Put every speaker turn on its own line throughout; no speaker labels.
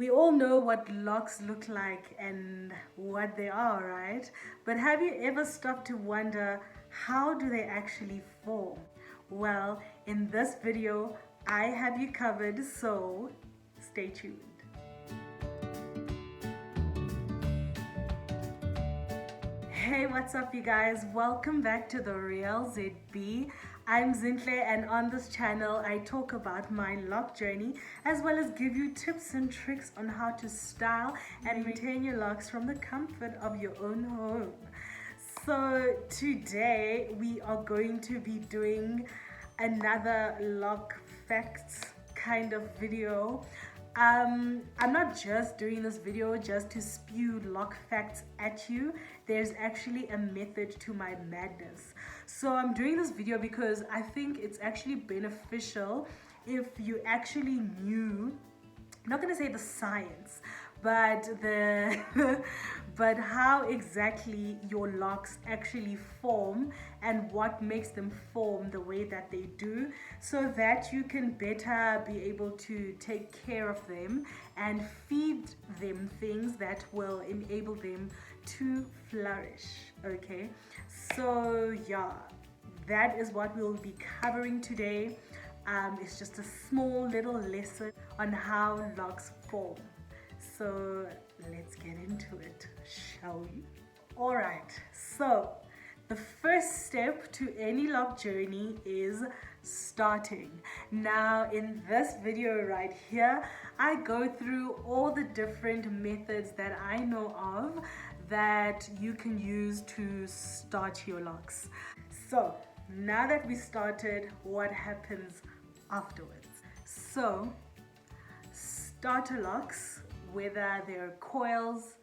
We all know what locks look like and what they are, right? But have you ever stopped to wonder, how do they actually form? Well, in this video, I have you covered, so stay tuned. Hey, what's up, you guys? Welcome back to The Real ZedBee. I'm Zinhle, and on this channel I talk about my lock journey as well as give you tips and tricks on how to style and maintain your locks from the comfort of your own home. So today we are going to be doing another lock facts kind of video. I'm not just doing this video just to spew lock facts at you. There's actually a method to my madness. So I'm doing this video because I think it's actually beneficial if you actually knew, I'm not going to say the science, but the but how exactly your locks actually form and what makes them form the way that they do, so that you can better be able to take care of them and feed them things that will enable them to flourish. Okay, so yeah, that is what we'll be covering today. It's just a small little lesson on how locks form. So let's get into it, shall we? Alright, so the first step to any lock journey is starting. Now in this video right here, I go through all the different methods that I know of that you can use to start your locks. So now that we started, what happens afterwards? So starter locks, whether they're coils,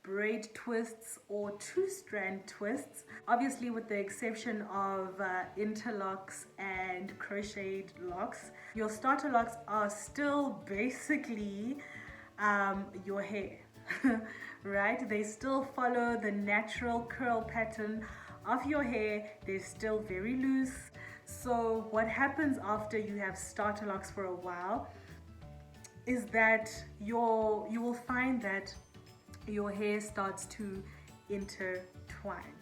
braid twists, or two-strand twists, obviously with the exception of interlocks and crocheted locks, your starter locks are still basically your hair. Right? They still follow the natural curl pattern of your hair. They're still very loose. So what happens after you have starter locks for a while is that you will find that your hair starts to intertwine.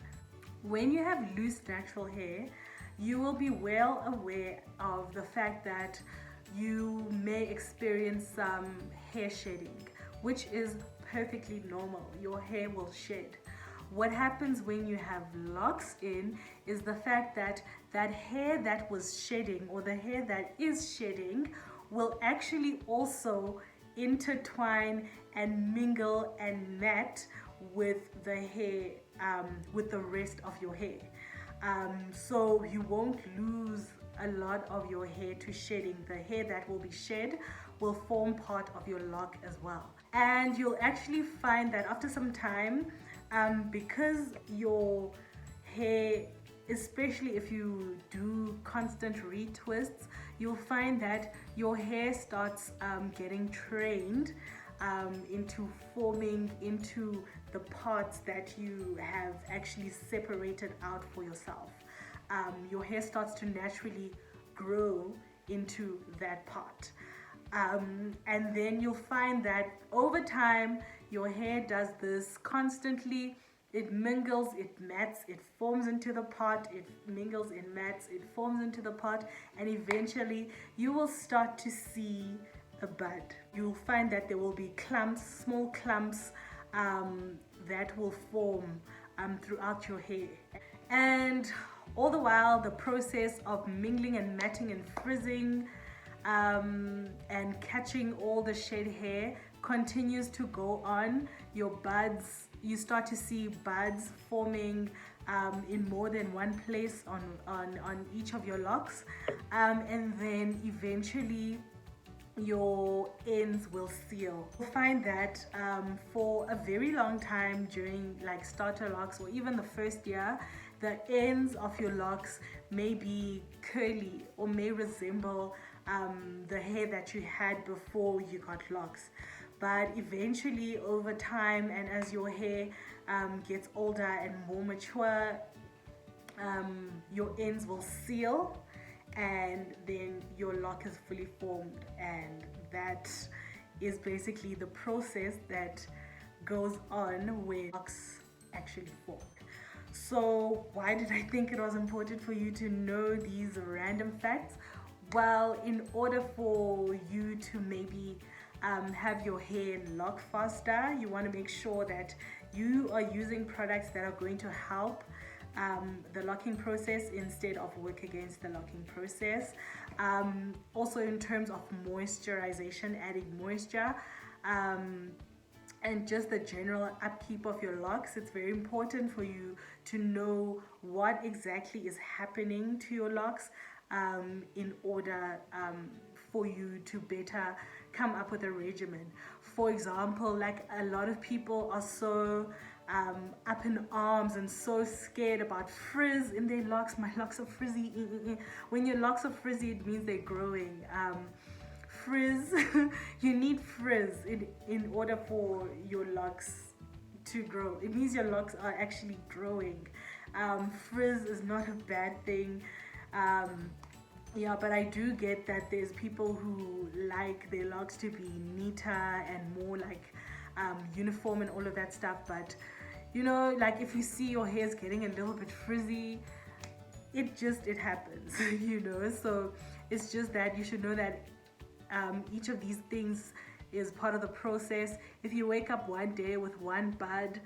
When you have loose natural hair, you will be well aware of the fact that you may experience some hair shedding, which is perfectly normal. Your hair will shed. What happens when you have locks in is the fact that that hair that was shedding, or the hair that is shedding, will actually also intertwine and mingle and mat with the hair, with the rest of your hair. So you won't lose a lot of your hair to shedding. The hair that will be shed will form part of your lock as well. And you'll actually find that after some time, because your hair, especially if you do constant retwists, you'll find that your hair starts getting trained into forming into the parts that you have actually separated out for yourself. Your hair starts to naturally grow into that part. And then you'll find that over time, your hair does this constantly. It mingles, it mats, it forms into the pot, it mingles, it mats, it forms into the pot, and eventually you will start to see a bud. You'll find that there will be clumps, small clumps that will form throughout your hair. And all the while, the process of mingling and matting and frizzing and catching all the shed hair continues to go on. Your buds, you start to see buds forming in more than one place on each of your locks, and then eventually your ends will seal. You'll find that for a very long time during like starter locks, or even the first year, the ends of your locks may be curly or may resemble the hair that you had before you got locks. But eventually, over time, and as your hair gets older and more mature, your ends will seal, and then your lock is fully formed, and that is basically the process that goes on when locks actually form. So why did I think it was important for you to know these random facts? Well, in order for you to maybe have your hair lock faster, you want to make sure that you are using products that are going to help the locking process instead of work against the locking process. Also, in terms of moisturization, adding moisture. And just the general upkeep of your locks, it's very important for you to know what exactly is happening to your locks in order for you to better come up with a regimen. For example, like a lot of people are so up in arms and so scared about frizz in their locks. My locks are frizzy. When your locks are frizzy, it means they're growing. Frizz, you need frizz in order for your locks to grow. It means your locks are actually growing. Frizz is not a bad thing. Yeah, but I do get that there's people who like their locks to be neater and more like uniform and all of that stuff. But you know, like if you see your hair's getting a little bit frizzy, it happens, you know. So it's just that you should know that each of these things is part of the process. If you wake up one day with one bud,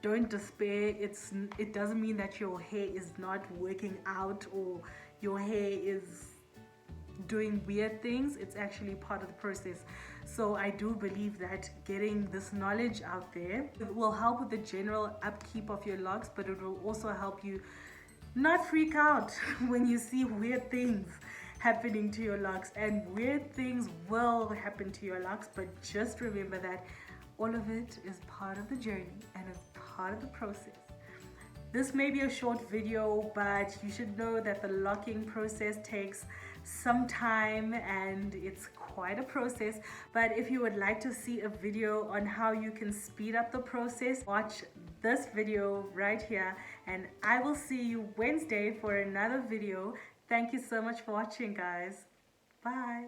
don't despair. It doesn't mean that your hair is not working out or your hair is doing weird things. It's actually part of the process. So I do believe that getting this knowledge out there will help with the general upkeep of your locks, but it will also help you not freak out when you see weird things happening to your locks. And weird things will happen to your locks, but just remember that all of it is part of the journey and it's part of the process. This may be a short video, but you should know that the locking process takes some time and it's quite a process. But if you would like to see a video on how you can speed up the process, watch this video right here, and I will see you Wednesday for another video. Thank you so much for watching, guys. Bye.